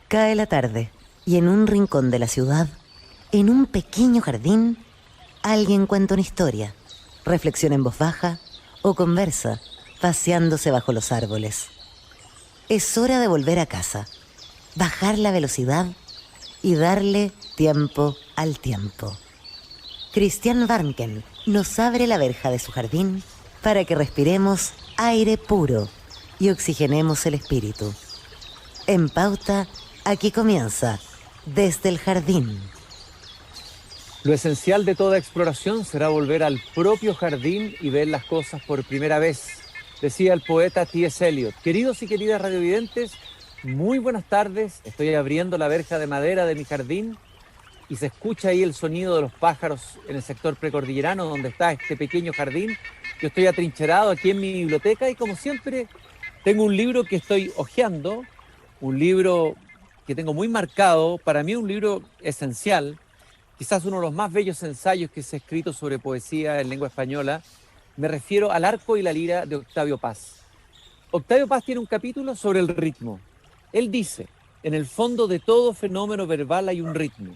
Cae la tarde y en un rincón de la ciudad, en un pequeño jardín, alguien cuenta una historia, reflexiona en voz baja o conversa, paseándose bajo los árboles. Es hora de volver a casa, bajar la velocidad y darle tiempo al tiempo. Christian Warnken nos abre la verja de su jardín para que respiremos aire puro y oxigenemos el espíritu. En Pauta, aquí comienza Desde el Jardín. Lo esencial de toda exploración será volver al propio jardín y ver las cosas por primera vez, decía el poeta T.S. Eliot. Queridos y queridas radiovidentes, muy buenas tardes. Estoy abriendo la verja de madera de mi jardín y se escucha ahí el sonido de los pájaros en el sector precordillerano donde está este pequeño jardín. Yo estoy atrincherado aquí en mi biblioteca y como siempre tengo un libro que estoy hojeando, un libro que tengo muy marcado, para mí un libro esencial, quizás uno de los más bellos ensayos que se ha escrito sobre poesía en lengua española. Me refiero al Arco y la Lira de Octavio Paz. Octavio Paz tiene un capítulo sobre el ritmo. Él dice, en el fondo de todo fenómeno verbal hay un ritmo.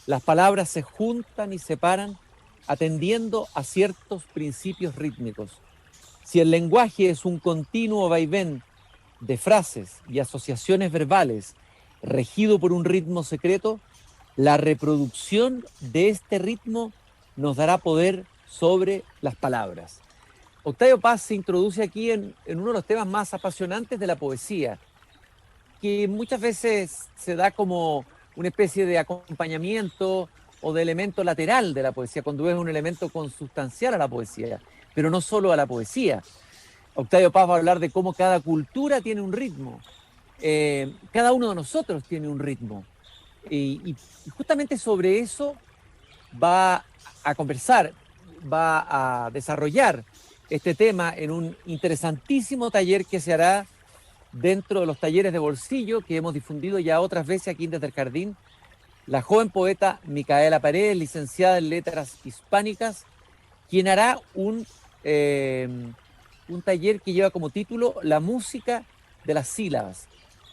Las palabras se juntan y separan atendiendo a ciertos principios rítmicos. Si el lenguaje es un continuo vaivén de frases y asociaciones verbales regido por un ritmo secreto, la reproducción de este ritmo nos dará poder sobre las palabras. Octavio Paz se introduce aquí en uno de los temas más apasionantes de la poesía, que muchas veces se da como una especie de acompañamiento o de elemento lateral de la poesía, cuando es un elemento consustancial a la poesía, pero no solo a la poesía. Octavio Paz va a hablar de cómo cada cultura tiene un ritmo, cada uno de nosotros tiene un ritmo. Y justamente sobre eso va a conversar, va a desarrollar este tema en un interesantísimo taller que se hará dentro de los talleres de bolsillo que hemos difundido ya otras veces aquí Desde el Jardín. La joven poeta Micaela Paredes, licenciada en Letras Hispánicas, quien hará un taller que lleva como título La música de las sílabas.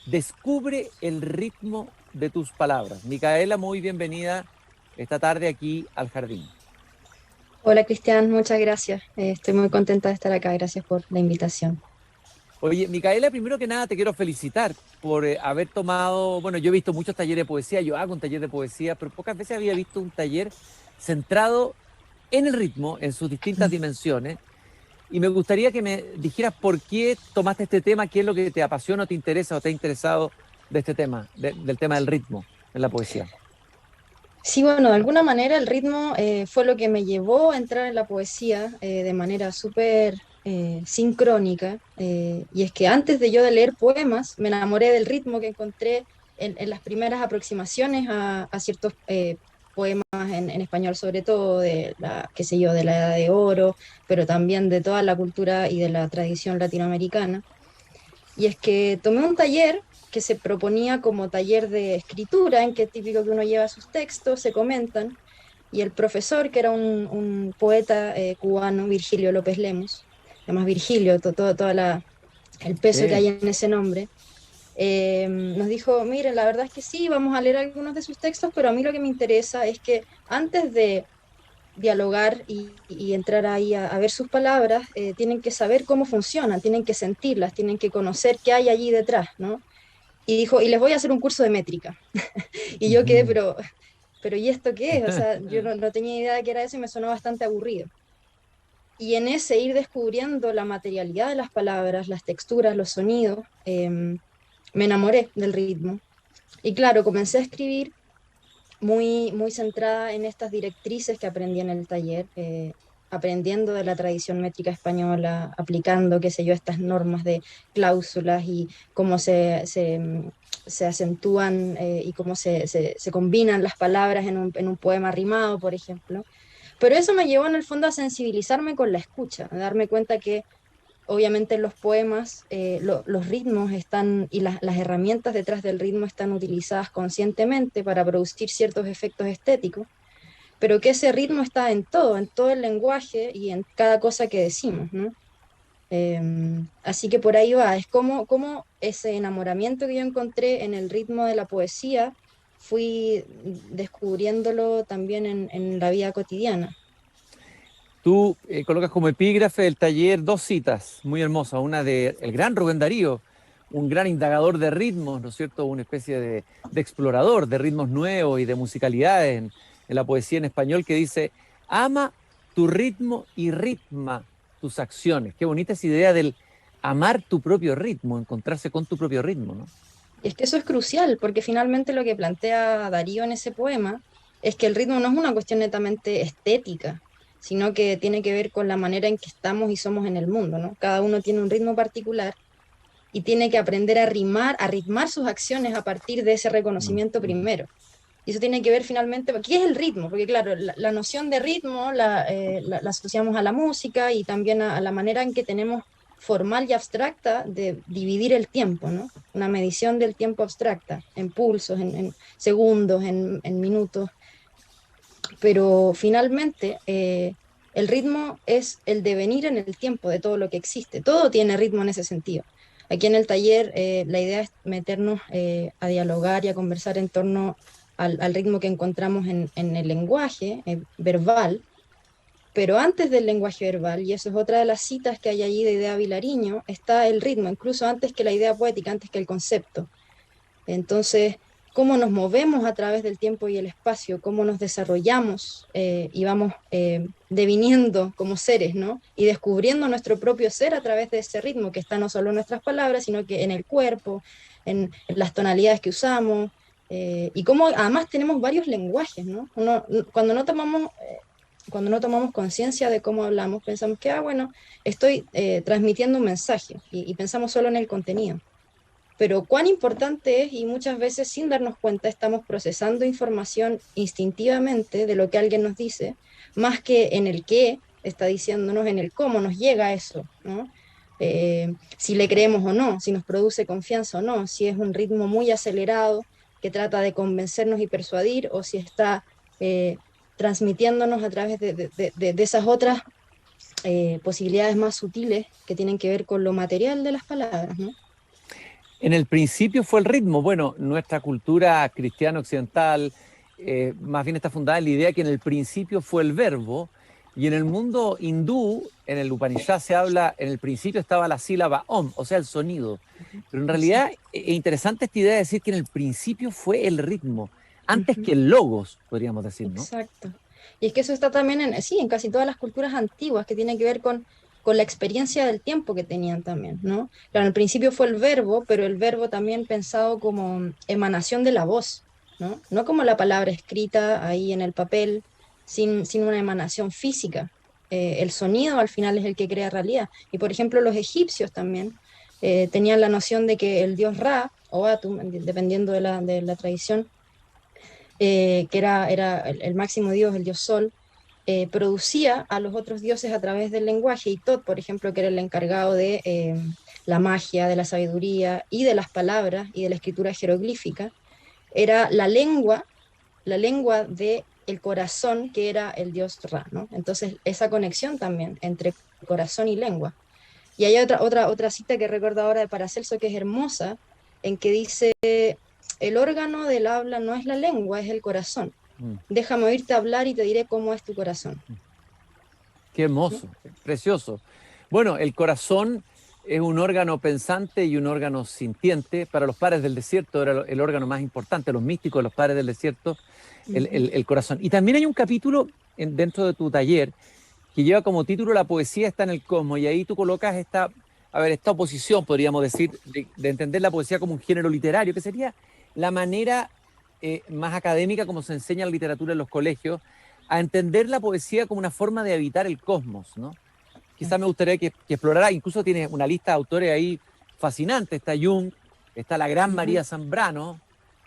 Descubre el ritmo de tus palabras. Micaela, muy bienvenida esta tarde aquí al jardín. Hola Cristian, muchas gracias. Estoy muy contenta de estar acá. Gracias por la invitación. Oye, Micaela, primero que nada te quiero felicitar por haber tomado, bueno, yo he visto muchos talleres de poesía, yo hago un taller de poesía, pero pocas veces había visto un taller centrado en el ritmo, en sus distintas dimensiones. Y me gustaría que me dijeras por qué tomaste este tema, qué es lo que te apasiona o te interesa o te ha interesado de este tema, del tema del ritmo en la poesía. Sí, bueno, de alguna manera el ritmo fue lo que me llevó a entrar en la poesía de manera súper sincrónica. Y es que antes de yo de leer poemas, me enamoré del ritmo que encontré en las primeras aproximaciones a ciertos poemas en español, sobre todo de la, qué sé yo, de la Edad de Oro, pero también de toda la cultura y de la tradición latinoamericana. Y es que tomé un taller que se proponía como taller de escritura, en que es típico que uno lleva sus textos, se comentan, y el profesor, que era un poeta cubano, Virgilio López Lemus, además Virgilio, todo el peso que Sí. hay en ese nombre, nos dijo, miren, la verdad es que sí, vamos a leer algunos de sus textos, pero a mí lo que me interesa es que antes de dialogar y entrar ahí a ver sus palabras, tienen que saber cómo funcionan, tienen que sentirlas, tienen que conocer qué hay allí detrás, ¿no? Y dijo, y les voy a hacer un curso de métrica. Y yo quedé, Ujú. pero ¿y esto qué es? O sea, yo no tenía idea de qué era eso y me sonó bastante aburrido. Y en ese ir descubriendo la materialidad de las palabras, las texturas, los sonidos, me enamoré del ritmo. Y claro, comencé a escribir muy centrada en estas directrices que aprendí en el taller, aprendiendo de la tradición métrica española, aplicando, qué sé yo, estas normas de cláusulas y cómo se acentúan y cómo se combinan las palabras en un poema rimado, por ejemplo. Pero eso me llevó en el fondo a sensibilizarme con la escucha, a darme cuenta que obviamente en los poemas los ritmos están y las herramientas detrás del ritmo están utilizadas conscientemente para producir ciertos efectos estéticos, pero que ese ritmo está en todo el lenguaje y en cada cosa que decimos, ¿no? Así que por ahí va, es como ese enamoramiento que yo encontré en el ritmo de la poesía, fui descubriéndolo también en la vida cotidiana. Tú colocas como epígrafe del taller dos citas muy hermosas, una de el gran Rubén Darío, un gran indagador de ritmos, ¿no es cierto? Una especie de explorador de ritmos nuevos y de musicalidades en la poesía en español, que dice, ama tu ritmo y ritma tus acciones. Qué bonita esa idea del amar tu propio ritmo, encontrarse con tu propio ritmo, ¿no? Y es que eso es crucial, porque finalmente lo que plantea Darío en ese poema es que el ritmo no es una cuestión netamente estética, sino que tiene que ver con la manera en que estamos y somos en el mundo, ¿no? Cada uno tiene un ritmo particular y tiene que aprender a ritmar sus acciones a partir de ese Mm, reconocimiento mm. primero. Y eso tiene que ver finalmente, ¿qué es el ritmo? Porque claro, la noción de ritmo la asociamos a la música y también a la manera en que tenemos formal y abstracta de dividir el tiempo, ¿no? Una medición del tiempo abstracta, en pulsos, en segundos, en minutos, pero finalmente el ritmo es el devenir en el tiempo de todo lo que existe. Todo tiene ritmo en ese sentido. Aquí en el taller la idea es meternos a dialogar y a conversar en torno al ritmo que encontramos en el lenguaje verbal, pero antes del lenguaje verbal, y eso es otra de las citas que hay allí de Idea Vilariño, está el ritmo, incluso antes que la idea poética, antes que el concepto. Entonces, cómo nos movemos a través del tiempo y el espacio, cómo nos desarrollamos y vamos deviniendo como seres, ¿no? Y descubriendo nuestro propio ser a través de ese ritmo que está no solo en nuestras palabras, sino que en el cuerpo, en las tonalidades que usamos, y cómo además tenemos varios lenguajes, ¿no? Cuando no tomamos conciencia de cómo hablamos, pensamos que, bueno, estoy transmitiendo un mensaje y pensamos solo en el contenido, pero cuán importante es, y muchas veces sin darnos cuenta estamos procesando información instintivamente de lo que alguien nos dice, más que en el qué está diciéndonos, en el cómo nos llega eso, ¿no? Si le creemos o no, si nos produce confianza o no, si es un ritmo muy acelerado que trata de convencernos y persuadir, o si está eh, transmitiéndonos a través de esas otras posibilidades más sutiles que tienen que ver con lo material de las palabras, ¿no? En el principio fue el ritmo. Bueno, nuestra cultura cristiana occidental más bien está fundada en la idea que en el principio fue el verbo, y en el mundo hindú, en el Upanishad se habla, en el principio estaba la sílaba om, o sea, el sonido. Pero en realidad Exacto. es interesante esta idea de decir que en el principio fue el ritmo, antes Ujú. que el logos, podríamos decir, ¿no? Exacto. Y es que eso está también sí, en casi todas las culturas antiguas, que tiene que ver con la experiencia del tiempo que tenían también, ¿no? Claro, al principio fue el verbo, pero el verbo también pensado como emanación de la voz, ¿no? No como la palabra escrita ahí en el papel, sin una emanación física. El sonido al final es el que crea realidad. Y por ejemplo, los egipcios también tenían la noción de que el dios Ra, o Atum, dependiendo de la tradición, que era el máximo dios, el dios Sol, producía a los otros dioses a través del lenguaje, y Tot, por ejemplo, que era el encargado de la magia, de la sabiduría y de las palabras y de la escritura jeroglífica, era la lengua de el corazón, que era el dios Ra, ¿no? Entonces, esa conexión también entre corazón y lengua. Y hay otra cita que recuerdo ahora de Paracelso que es hermosa, en que dice, el órgano del habla no es la lengua, es el corazón. Mm. Déjame oírte hablar y te diré cómo es tu corazón. Qué ¿No? hermoso, precioso. Bueno, el corazón es un órgano pensante y un órgano sintiente. Para los padres del desierto era el órgano más importante, los místicos de los padres del desierto, Ujú. el corazón. Y también hay un capítulo dentro de tu taller que lleva como título La poesía está en el cosmos, y ahí tú colocas esta, a ver, esta oposición, podríamos decir, de entender la poesía como un género literario, que sería la manera más académica como se enseña la literatura en los colegios, a entender la poesía como una forma de habitar el cosmos, ¿no? Quizás me gustaría que explorara, incluso tiene una lista de autores ahí fascinante, está Jung, está la gran Ujú. María Zambrano,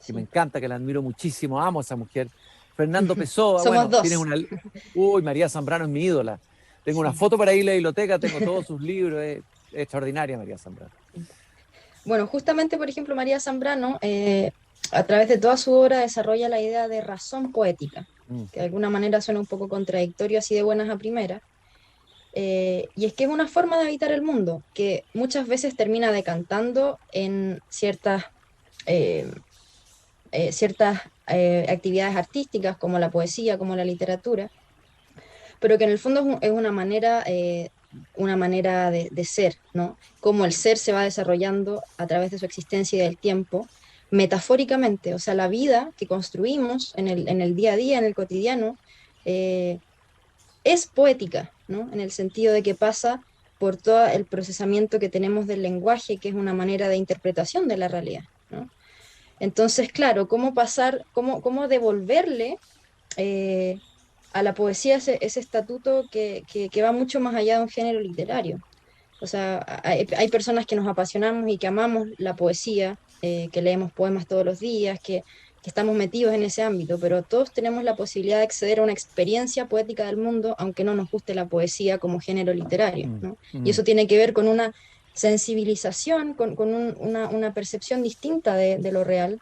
que me Sí. encanta, que la admiro muchísimo, amo a esa mujer. Fernando Pessoa, Somos bueno, tienes dos. una... Uy, María Zambrano es mi ídola. Tengo una Sí. foto para ir a la biblioteca, tengo todos sus libros, es extraordinaria María Zambrano. Bueno, justamente, por ejemplo, María Zambrano, a través de toda su obra, desarrolla la idea de razón poética, Mm. que de alguna manera suena un poco contradictorio así de buenas a primeras, Y es que es una forma de habitar el mundo, que muchas veces termina decantando en eh, ciertas actividades artísticas, como la poesía, como la literatura, pero que en el fondo es una manera de ser, ¿no? Cómo el ser se va desarrollando a través de su existencia y del tiempo, metafóricamente, o sea, la vida que construimos en el día a día, en el cotidiano, eh, es poética, ¿no? En el sentido de que pasa por todo el procesamiento que tenemos del lenguaje, que es una manera de interpretación de la realidad, ¿no? Entonces, claro, cómo devolverle eh, a la poesía ese estatuto que va mucho más allá de un género literario. O sea, hay personas que nos apasionamos y que amamos la poesía, que leemos poemas todos los días, que estamos metidos en ese ámbito, pero todos tenemos la posibilidad de acceder a una experiencia poética del mundo, aunque no nos guste la poesía como género literario, Mm, ¿no? Y mm. eso tiene que ver con una sensibilización, una percepción distinta de lo real.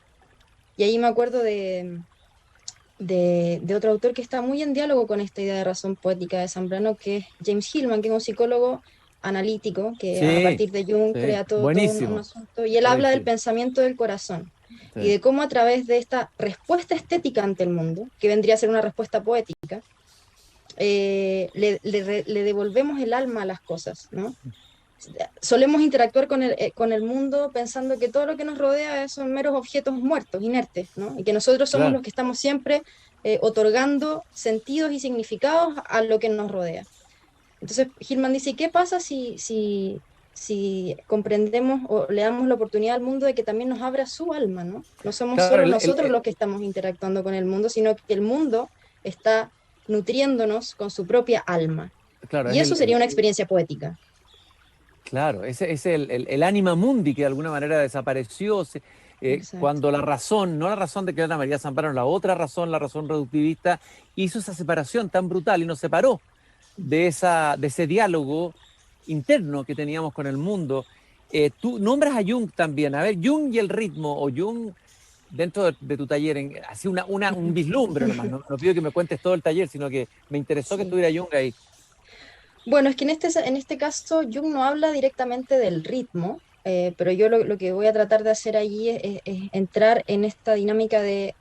Y ahí me acuerdo de otro autor que está muy en diálogo con esta idea de razón poética de Zambrano, que es James Hillman, que es un psicólogo analítico, que a Sí, partir de Jung sí, crea todo un buenísimo. asunto, y él habla James del Hill. pensamiento del corazón, y Sí. de cómo a través de esta respuesta estética ante el mundo, que vendría a ser una respuesta poética, le devolvemos el alma a las cosas, ¿no? Solemos interactuar con el mundo pensando que todo lo que nos rodea son meros objetos muertos, inertes, ¿no? Y que nosotros somos Claro. los que estamos siempre otorgando sentidos y significados a lo que nos rodea. Entonces, Gilman dice, ¿qué pasa si comprendemos o le damos la oportunidad al mundo de que también nos abra su alma, ¿no? No somos Claro, solo nosotros los que estamos interactuando con el mundo, sino que el mundo está nutriéndonos con su propia alma. claro, Y es eso sería una experiencia poética. claro, ese es el anima mundi que de alguna manera desapareció Exacto. cuando la razón, no la razón de que Ana María Zambrano, la otra razón, la razón reductivista, hizo esa separación tan brutal y nos separó de ese diálogo interno que teníamos con el mundo. Tú nombras a Jung también, a ver, Jung y el ritmo, o Jung dentro de tu taller, así un vislumbre nomás, no, no pido que me cuentes todo el taller, sino que me interesó que Sí. estuviera Jung ahí. Bueno, es que en este caso Jung no habla directamente del ritmo, pero yo lo que voy a tratar de hacer allí es entrar en esta dinámica de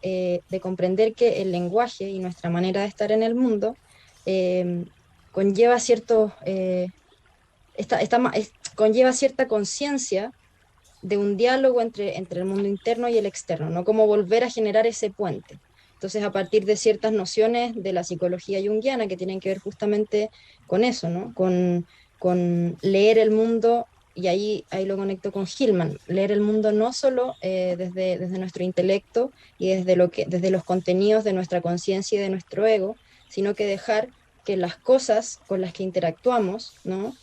comprender que el lenguaje y nuestra manera de estar en el mundo eh, conlleva conlleva cierta conciencia de un diálogo entre el mundo interno y el externo, ¿no? Cómo volver a generar ese puente. Entonces, a partir de ciertas nociones de la psicología junguiana que tienen que ver justamente con eso, ¿no? Con leer el mundo, y ahí lo conecto con Hillman, leer el mundo no solo desde nuestro intelecto y desde los contenidos de nuestra conciencia y de nuestro ego, sino que dejar que las cosas con las que interactuamos, ¿no?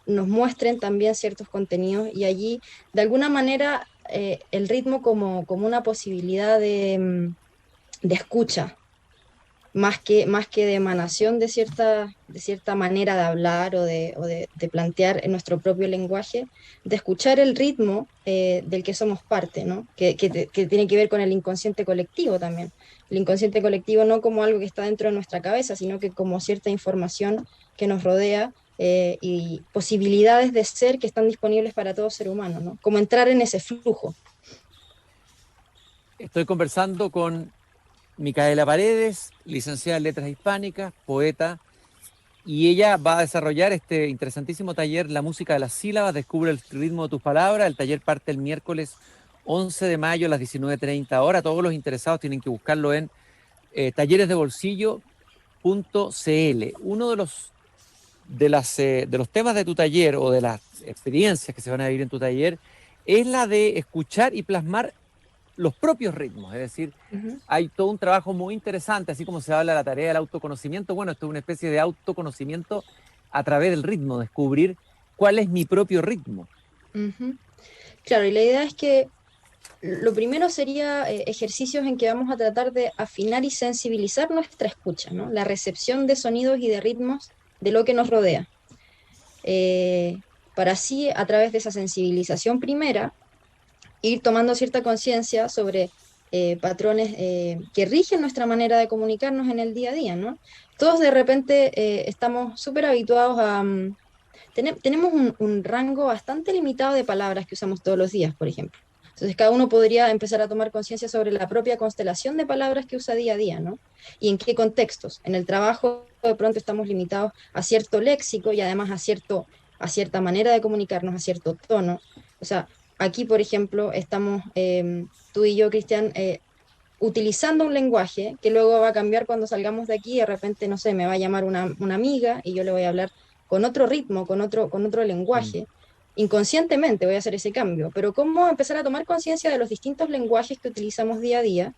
nos muestren también ciertos contenidos y allí, de alguna manera, el ritmo como una posibilidad de escucha, más que de emanación de cierta manera de hablar o de plantear en nuestro propio lenguaje, de escuchar el ritmo del que somos parte, ¿no? Que tiene que ver con el inconsciente colectivo también. El inconsciente colectivo no como algo que está dentro de nuestra cabeza, sino que como cierta información que nos rodea y posibilidades de ser que están disponibles para todo ser humano, ¿no? Como entrar en ese flujo. Estoy conversando con Micaela Paredes, licenciada en Letras Hispánicas, poeta, y ella va a desarrollar este interesantísimo taller, La música de las sílabas, descubre el ritmo de tus palabras. El taller parte el miércoles 11 de mayo a las 19:30 horas. Todos los interesados tienen que buscarlo en talleresdebolsillo.cl. Uno de los temas de tu taller o de las experiencias que se van a vivir en tu taller es la de escuchar y plasmar los propios ritmos, es decir, Uh -huh. hay todo un trabajo muy interesante, así como se habla de la tarea del autoconocimiento. Bueno, esto es una especie de autoconocimiento a través del ritmo, descubrir cuál es mi propio ritmo. Uh -huh. Claro, y la idea es que lo primero sería ejercicios en que vamos a tratar de afinar y sensibilizar nuestra escucha, ¿no? La recepción de sonidos y de ritmos de lo que nos rodea. Eh, para así, a través de esa sensibilización primera, ir tomando cierta conciencia sobre patrones que rigen nuestra manera de comunicarnos en el día a día, ¿no? Todos de repente estamos súper habituados a... tenemos un rango bastante limitado de palabras que usamos todos los días, por ejemplo. Entonces, cada uno podría empezar a tomar conciencia sobre la propia constelación de palabras que usa día a día, ¿no? Y en qué contextos. En el trabajo, de pronto, estamos limitados a cierto léxico y además a cierta manera de comunicarnos, a cierto tono. O sea, aquí, por ejemplo, estamos tú y yo, Cristian, utilizando un lenguaje que luego va a cambiar cuando salgamos de aquí y de repente, no sé, me va a llamar una amiga y yo le voy a hablar con otro ritmo, con otro Mm. lenguaje. Inconscientemente voy a hacer ese cambio, pero cómo empezar a tomar conciencia de los distintos lenguajes que utilizamos día a día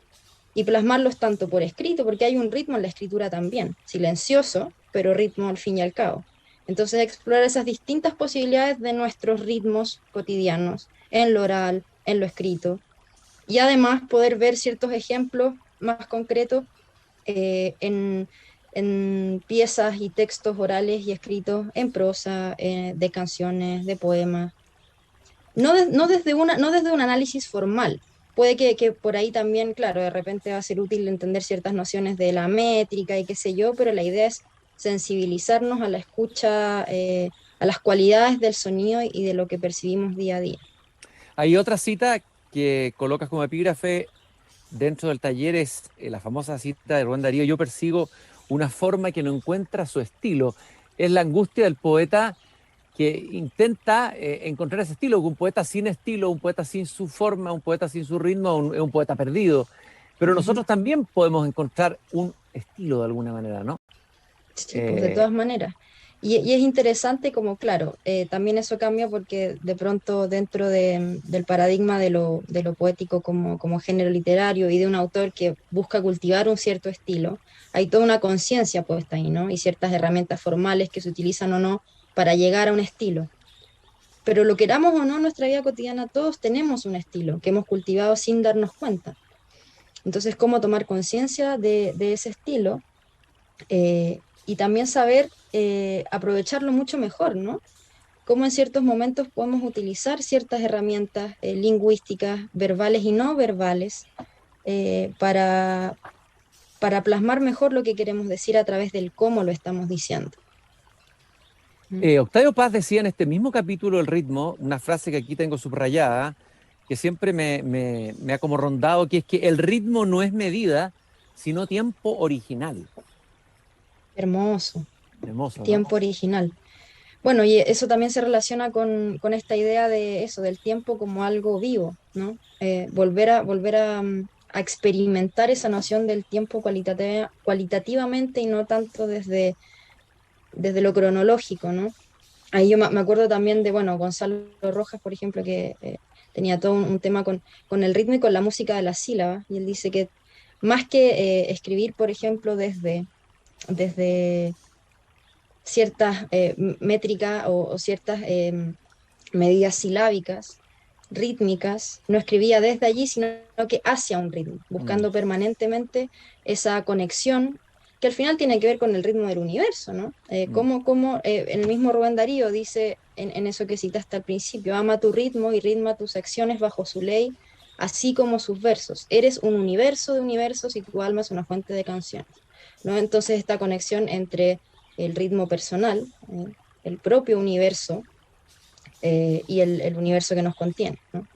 y plasmarlos tanto por escrito, porque hay un ritmo en la escritura también, silencioso, pero ritmo al fin y al cabo. Entonces, explorar esas distintas posibilidades de nuestros ritmos cotidianos, en lo oral, en lo escrito, y además poder ver ciertos ejemplos más concretos en piezas y textos orales y escritos en prosa, de canciones, de poemas. No desde un análisis formal. Puede que por ahí también, claro, de repente va a ser útil entender ciertas nociones de la métrica y qué sé yo, pero la idea es sensibilizarnos a la escucha, a las cualidades del sonido y de lo que percibimos día a día. Hay otra cita que colocas como epígrafe dentro del taller, es la famosa cita de Rubén Darío: yo persigo una forma que no encuentra su estilo. Es la angustia del poeta que intenta encontrar ese estilo, un poeta sin estilo, un poeta sin su forma, un poeta sin su ritmo, es un poeta perdido. Pero Ujú. nosotros también podemos encontrar un estilo de alguna manera, ¿no? Sí, pues de Eh, todas maneras. Y es interesante como, claro, también eso cambia porque de pronto dentro del paradigma de lo poético como género literario y de un autor que busca cultivar un cierto estilo, hay toda una conciencia puesta ahí, ¿no? Y ciertas herramientas formales que se utilizan o no para llegar a un estilo. Pero lo queramos o no, en nuestra vida cotidiana todos tenemos un estilo que hemos cultivado sin darnos cuenta. Entonces, ¿cómo tomar conciencia de ese estilo? Y también saber aprovecharlo mucho mejor, ¿no? Cómo en ciertos momentos podemos utilizar ciertas herramientas lingüísticas, verbales y no verbales, eh, para, para plasmar mejor lo que queremos decir a través del cómo lo estamos diciendo. ¿Mm? Octavio Paz decía en este mismo capítulo El ritmo, una frase que aquí tengo subrayada, que siempre me ha como rondado, que es que el ritmo no es medida, sino tiempo original. Hermoso, Hermoso, ¿no? tiempo original. Bueno, y eso también se relaciona con esta idea de eso, del tiempo como algo vivo, ¿no? A experimentar esa noción del tiempo cualitativamente y no tanto desde lo cronológico, ¿no? Ahí yo me acuerdo también de, bueno, Gonzalo Rojas, por ejemplo, que tenía todo un tema con el ritmo y con la música de las sílabas, y él dice que más que escribir, por ejemplo, desde ciertas métricas o ciertas medidas silábicas, rítmicas, no escribía desde allí, sino que hacia un ritmo, Mm. buscando permanentemente esa conexión que al final tiene que ver con el ritmo del universo, ¿no? Mm. El mismo Rubén Darío dice en eso que citaste al principio: ama tu ritmo y ritma tus acciones bajo su ley, así como sus versos. Eres un universo de universos y tu alma es una fuente de canciones, ¿no? Entonces esta conexión entre el ritmo personal, el propio universo, y el universo que nos contiene, ¿no?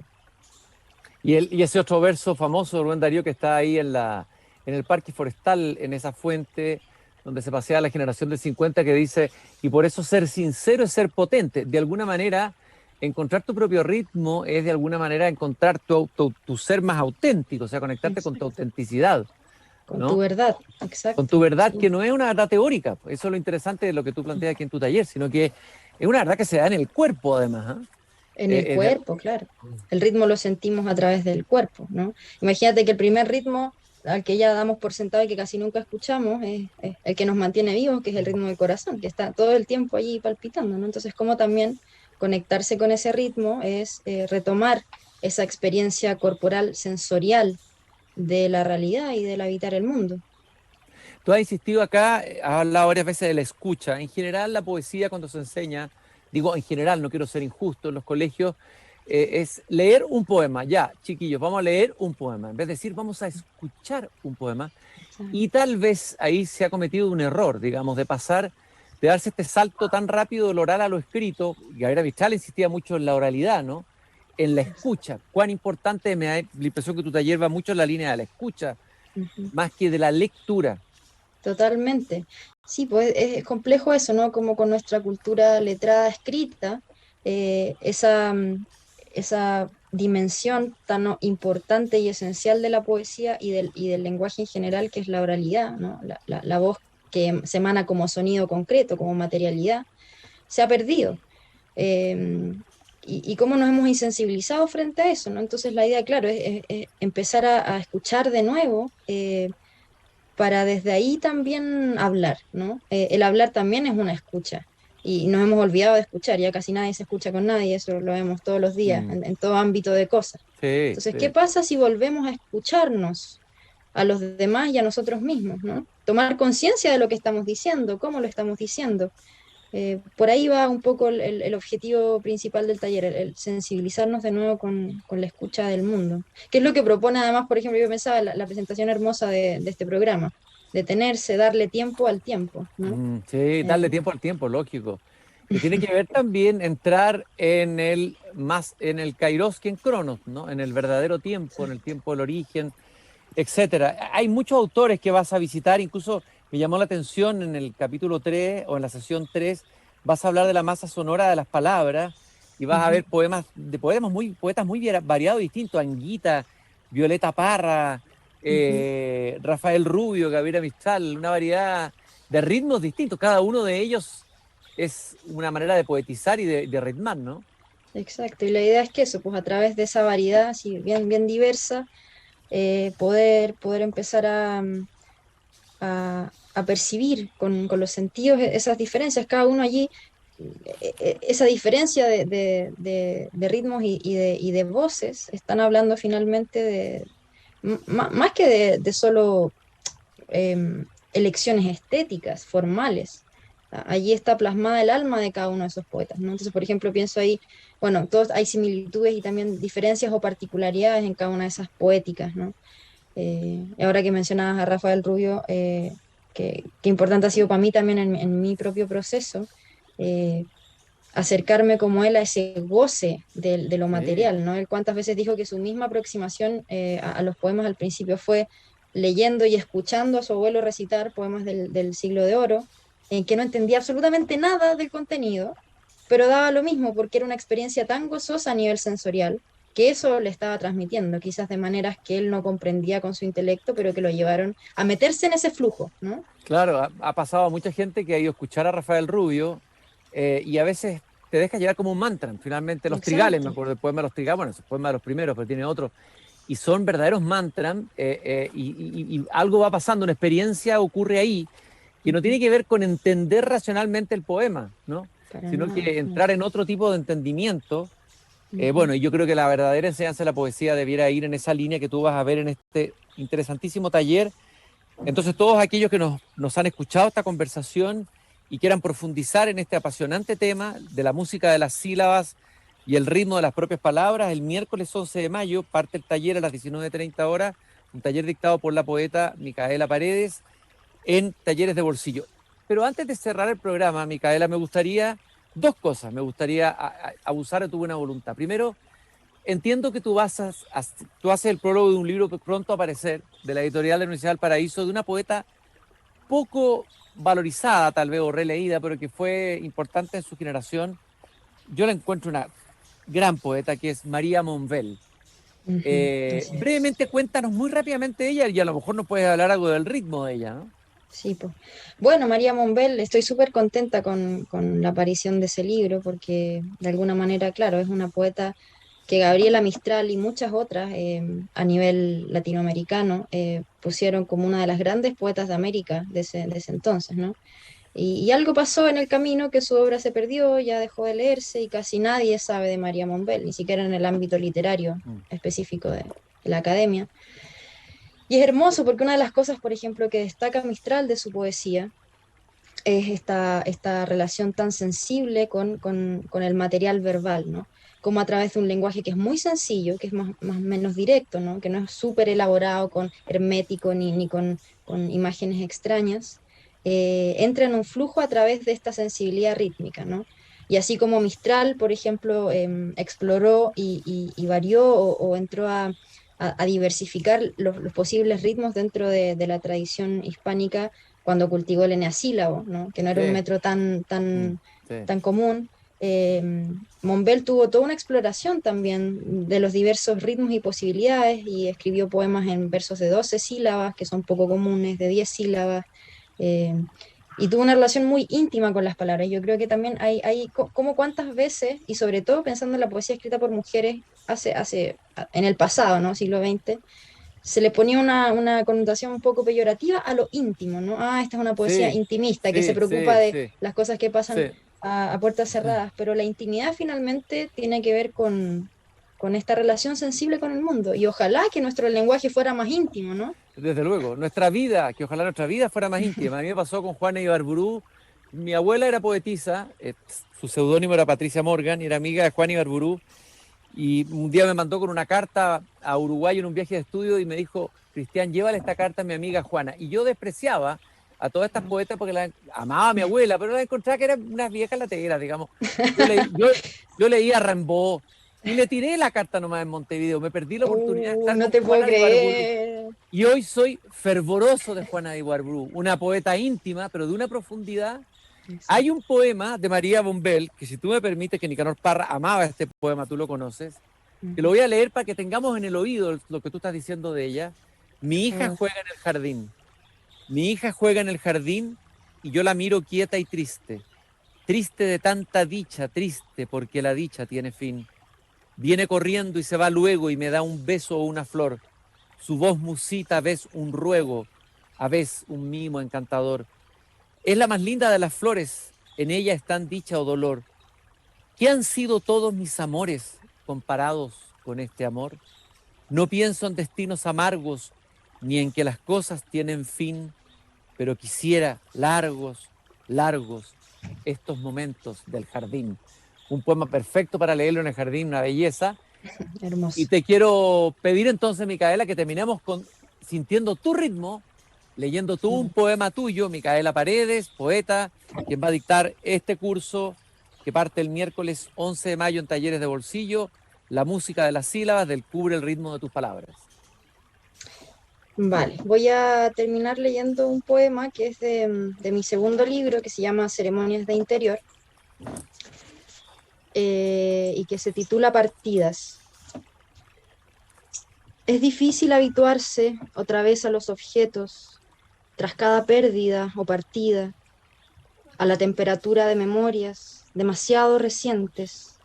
Y ese otro verso famoso de Rubén Darío que está ahí en el Parque Forestal, en esa fuente donde se pasea la generación del 50, que dice: y por eso ser sincero es ser potente. De alguna manera, encontrar tu propio ritmo es de alguna manera encontrar tu ser más auténtico, o sea, conectarte con tu Exacto. autenticidad, Con tu ¿no? verdad, Con exacto. tu verdad, Sí. que no es una verdad teórica. Eso es lo interesante de lo que tú planteas aquí en tu taller, sino que es una verdad que se da en el cuerpo, además. ¿Ah? En el De- cuerpo, claro. El ritmo lo sentimos a través del cuerpo, ¿no? Imagínate que el primer ritmo al que ya damos por sentado y que casi nunca escuchamos es el que nos mantiene vivos, que es el ritmo del corazón, que está todo el tiempo allí palpitando, ¿no? Entonces, cómo también conectarse con ese ritmo es retomar esa experiencia corporal, sensorial de la realidad y del habitar el mundo. Tú has insistido acá, has hablado varias veces de la escucha. En general, la poesía cuando se enseña, digo en general, no quiero ser injusto, en los colegios es leer un poema. Ya, chiquillos, vamos a leer un poema. En vez de decir, vamos a escuchar un poema. Y tal vez ahí se ha cometido un error, digamos, de darse este salto tan rápido del oral a lo escrito. Gabriela Mistral insistía mucho en la oralidad, ¿no? En la escucha. Cuán importante, me da la impresión que tu taller va mucho en la línea de la escucha, Ujú. más que de la lectura. Totalmente. Sí, pues es complejo eso, ¿no? Como con nuestra cultura letrada escrita, esa dimensión tan importante y esencial de la poesía y del lenguaje en general, que es la oralidad, ¿no? La voz que se emana como sonido concreto, como materialidad, se ha perdido. Eh, y cómo nos hemos insensibilizado frente a eso, ¿no? Entonces la idea, claro, es empezar a escuchar de nuevo. Para desde ahí también hablar, ¿no? El hablar también es una escucha y nos hemos olvidado de escuchar, ya casi nadie se escucha con nadie, eso lo vemos todos los días, Mm, en todo ámbito de cosas. sí, Entonces, ¿qué sí. pasa si volvemos a escucharnos a los demás y a nosotros mismos, ¿no? Tomar conciencia de lo que estamos diciendo, cómo lo estamos diciendo. Por ahí va un poco el objetivo principal del taller, el sensibilizarnos de nuevo con la escucha del mundo. ¿Qué es lo que propone además, por ejemplo, yo pensaba la presentación hermosa de este programa? Detenerse, darle tiempo al tiempo, ¿no? Sí, darle Eh, tiempo al tiempo, lógico. Que tiene que ver también entrar en el kairos que en cronos, ¿no? En el verdadero tiempo, en el tiempo del origen, etcétera. Hay muchos autores que vas a visitar, incluso me llamó la atención en el capítulo 3 o en la sesión 3 vas a hablar de la masa sonora de las palabras y vas a ujú, ver poetas muy variados y distintos, Anguita, Violeta Parra, ujú. Rafael Rubio, Gabriela Mistral, una variedad de ritmos distintos, cada uno de ellos es una manera de poetizar y de ritmar, ¿no? Exacto, y la idea es que eso, pues a través de esa variedad así bien, bien diversa, poder empezar a percibir con los sentidos esas diferencias, cada uno allí, esa diferencia de ritmos y de voces, están hablando finalmente más que de solo elecciones estéticas, formales. Allí está plasmada el alma de cada uno de esos poetas, ¿no? Entonces, por ejemplo, pienso ahí, bueno, todos hay similitudes y también diferencias o particularidades en cada una de esas poéticas, ¿no? Ahora que mencionabas a Rafael Rubio, que importante ha sido para mí también en mi propio proceso, eh, acercarme como él a ese goce de lo Sí. material, ¿no? Él cuántas veces dijo que su misma aproximación a los poemas al principio fue leyendo y escuchando a su abuelo recitar poemas del Siglo de Oro, en que no entendía absolutamente nada del contenido, pero daba lo mismo porque era una experiencia tan gozosa a nivel sensorial que eso le estaba transmitiendo, quizás de maneras que él no comprendía con su intelecto, pero que lo llevaron a meterse en ese flujo, ¿no? Claro, ha pasado a mucha gente que ha ido a escuchar a Rafael Rubio y a veces te deja llevar como un mantra. Finalmente, los trigales, me Exacto. acuerdo del poema de los trigales, bueno, ese poema de los primeros, pero tiene otro, y son verdaderos mantras y algo va pasando, una experiencia ocurre ahí que no Ujú. tiene que ver con entender racionalmente el poema, ¿no? Para Sino nada, que no. entrar en otro tipo de entendimiento. Ujú. Bueno, y yo creo que la verdadera enseñanza de la poesía debiera ir en esa línea que tú vas a ver en este interesantísimo taller. Entonces, todos aquellos que nos han escuchado esta conversación y quieran profundizar en este apasionante tema de la música de las sílabas y el ritmo de las propias palabras, el miércoles 11 de mayo parte el taller a las 19:30 horas, un taller dictado por la poeta Micaela Paredes en Talleres de Bolsillo. Pero antes de cerrar el programa, Micaela, me gustaría dos cosas. Me gustaría abusar de tu buena voluntad. Primero, entiendo que tú haces el prólogo de un libro que pronto a aparecer, de la editorial de la Universidad del Paraíso, de una poeta poco valorizada tal vez o releída, pero que fue importante en su generación. Yo la encuentro una gran poeta que es María Monvel. Ujú, así es. Brevemente cuéntanos muy rápidamente de ella y a lo mejor nos puedes hablar algo del ritmo de ella, ¿no? Sí, pues. Bueno, María Monbel, estoy súper contenta con la aparición de ese libro porque de alguna manera, claro, es una poeta que Gabriela Mistral y muchas otras a nivel latinoamericano pusieron como una de las grandes poetas de América de ese entonces, ¿no? Y algo pasó en el camino que su obra se perdió, ya dejó de leerse y casi nadie sabe de María Monbel, ni siquiera en el ámbito literario Mm. específico de la academia. Y es hermoso porque una de las cosas, por ejemplo, que destaca Mistral de su poesía es esta relación tan sensible con el material verbal, ¿no? como a través de un lenguaje que es muy sencillo, que es más o menos directo, ¿no? Que no es súper elaborado, con hermético, ni con imágenes extrañas, entra en un flujo a través de esta sensibilidad rítmica, ¿no? Y así como Mistral, por ejemplo, exploró y varió o entró a diversificar los posibles ritmos dentro de la tradición hispánica cuando cultivó el eneasílabo, ¿no? Que no era un Sí, metro mm, sí. tan común. Monbel tuvo toda una exploración también de los diversos ritmos y posibilidades y escribió poemas en versos de 12 sílabas, que son poco comunes, de 10 sílabas, eh, y tuvo una relación muy íntima con las palabras. Yo creo que también como cuántas veces, y sobre todo pensando en la poesía escrita por mujeres en el pasado, ¿no? Siglo XX, se le ponía una connotación un poco peyorativa a lo íntimo, ¿no? Ah, esta es una poesía Sí, intimista que se sí, preocupa sí, de sí, las cosas que pasan sí. a puertas cerradas, pero la intimidad finalmente tiene que ver con esta relación sensible con el mundo. Y ojalá que nuestro lenguaje fuera más íntimo, ¿no? Desde luego, nuestra vida, que ojalá nuestra vida fuera más íntima. A mí me pasó con Juana Ibarburú. Mi abuela era poetisa, su seudónimo era Patricia Morgan, y era amiga de Juan Ibarburú. Y un día me mandó con una carta a Uruguay en un viaje de estudio y me dijo, Cristian, llévale esta carta a mi amiga Juana. Y yo despreciaba a todas estas poetas porque amaba a mi abuela, pero la encontraba que eran unas viejas lateras, digamos. Yo, yo leía Rimbaud y le tiré la carta nomás en Montevideo. Me perdí la oportunidad de estar No con te puedo Juana de Ibarburu. creer. Y hoy soy fervoroso de Juana de Ibarburu, una poeta íntima, pero de una profundidad. Hay un poema de María Bombel, que si tú me permites, que Nicanor Parra amaba este poema, tú lo conoces, que lo voy a leer para que tengamos en el oído lo que tú estás diciendo de ella. Mi Por hija favor. juega en el jardín. Mi hija juega en el jardín y yo la miro quieta y triste. Triste de tanta dicha, triste porque la dicha tiene fin. Viene corriendo y se va luego y me da un beso o una flor. Su voz musita a veces un ruego, a veces un mimo encantador. Es la más linda de las flores, en ella están dicha o dolor. ¿Qué han sido todos mis amores comparados con este amor? No pienso en destinos amargos, ni en que las cosas tienen fin, pero quisiera largos, largos estos momentos del jardín. Un poema perfecto para leerlo en el jardín, una belleza. Y Hermoso. te quiero pedir entonces, Micaela, que terminemos sintiendo tu ritmo, leyendo tú un poema tuyo, Micaela Paredes, poeta, quien va a dictar este curso que parte el miércoles 11 de mayo en Talleres de Bolsillo, la música de las sílabas del cubre el ritmo de tus palabras. Vale, voy a terminar leyendo un poema que es de mi segundo libro, que se llama Ceremonias de Interior, y que se titula Partidas. Es difícil habituarse otra vez a los objetos, tras cada pérdida o partida, a la temperatura de memorias demasiado recientes,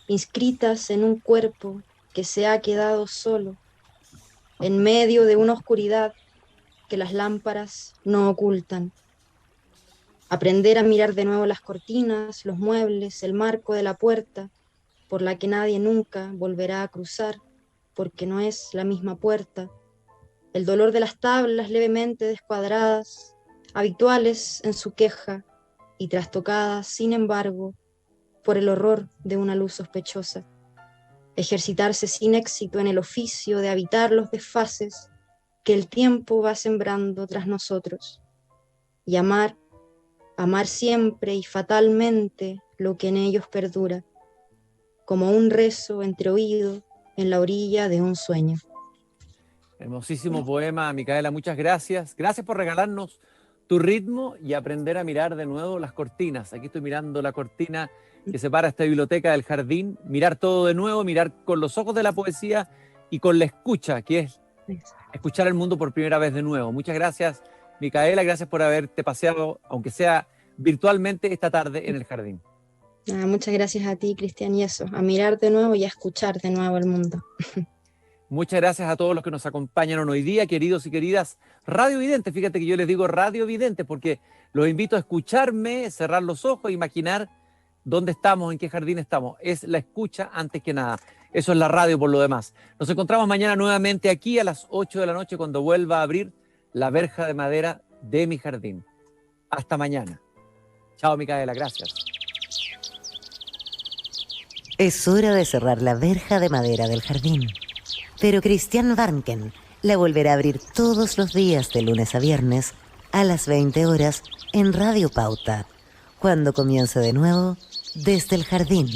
inscritas en un cuerpo que se ha quedado solo, en medio de una oscuridad que las lámparas no ocultan. Aprender a mirar de nuevo las cortinas, los muebles, el marco de la puerta, por la que nadie nunca volverá a cruzar, porque no es la misma puerta. El dolor de las tablas levemente descuadradas, habituales en su queja y trastocadas, sin embargo, por el horror de una luz sospechosa. Ejercitarse sin éxito en el oficio de habitar los desfases que el tiempo va sembrando tras nosotros. Y amar siempre y fatalmente lo que en ellos perdura, como un rezo entreoído en la orilla de un sueño. Hermosísimo poema, Micaela, muchas gracias. Gracias por regalarnos tu ritmo y aprender a mirar de nuevo las cortinas. Aquí estoy mirando la cortina que separa esta biblioteca del jardín, mirar todo de nuevo, mirar con los ojos de la poesía y con la escucha, que es escuchar el mundo por primera vez de nuevo. Muchas gracias, Micaela, gracias por haberte paseado, aunque sea virtualmente, esta tarde en el jardín. Muchas gracias a ti, Cristian, y eso, a mirar de nuevo y a escuchar de nuevo el mundo. Muchas gracias a todos los que nos acompañaron hoy día, queridos y queridas radiovidentes. Fíjate que yo les digo radiovidentes porque los invito a escucharme, cerrar los ojos, imaginar dónde estamos, en qué jardín estamos. Es la escucha antes que nada. Eso es la radio por lo demás. Nos encontramos mañana nuevamente aquí a las 8 de la noche cuando vuelva a abrir la verja de madera de mi jardín. Hasta mañana. Chao, Micaela. Gracias. Es hora de cerrar la verja de madera del jardín. Pero Christian Warnken la volverá a abrir todos los días de lunes a viernes a las 20 horas en Radio Pauta, cuando comience de nuevo Desde el Jardín.